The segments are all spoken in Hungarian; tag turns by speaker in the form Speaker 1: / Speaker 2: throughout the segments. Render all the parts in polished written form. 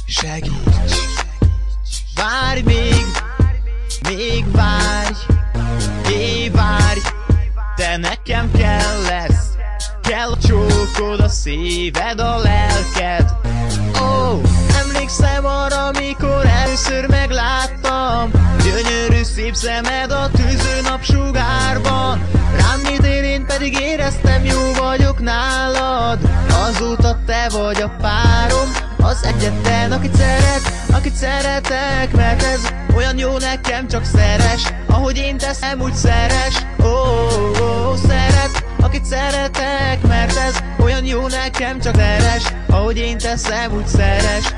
Speaker 1: Segíts! Várj még várj! Várj! Te nekem kell a csókod, a szíved, a lelked. Ó, emlékszem arra, mikor először megláttam. Gyönyörű szép szemed a tűző napsugárban. Rám néztél, én pedig éreztem, jó vagyok nálad. Azóta te vagy a párom, az egyetlen, akit szeretek. Mert ez olyan jó nekem, csak szeres, ahogy én teszem, úgy szeres. Szeret, akit szeretek. Mert ez olyan jó nekem, csak szeres, ahogy én teszem, úgy szeres.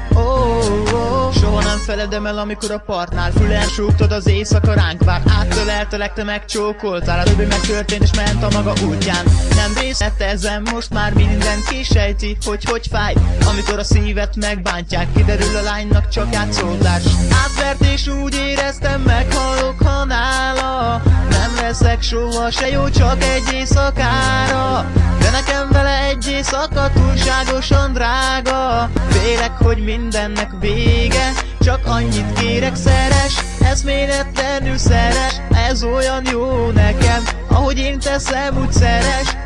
Speaker 1: Soha nem feledem el, amikor a partnál fülen súgtad az éjszaka ránk várt. Áttöleltelek, te megcsókoltál, a többi megtörtént és ment a maga útján. Nem részletezem, most már minden kisejti, hogy fáj, amikor a szívet megbántják. Kiderül, a lánynak csak játszódás. Átvert és úgy éreztem, meghalok, ha nála. Nem leszek soha se jó, csak egy éjszakára. De nekem vele egy éjszaka túlságosan drága. Félek, hogy mindennek vége, csak annyit kérek, szeres, eszméletlenül szeres. Ez olyan jó nekem, ahogy én teszem, úgy szeres.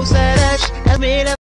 Speaker 1: Szeres, eszméletlenül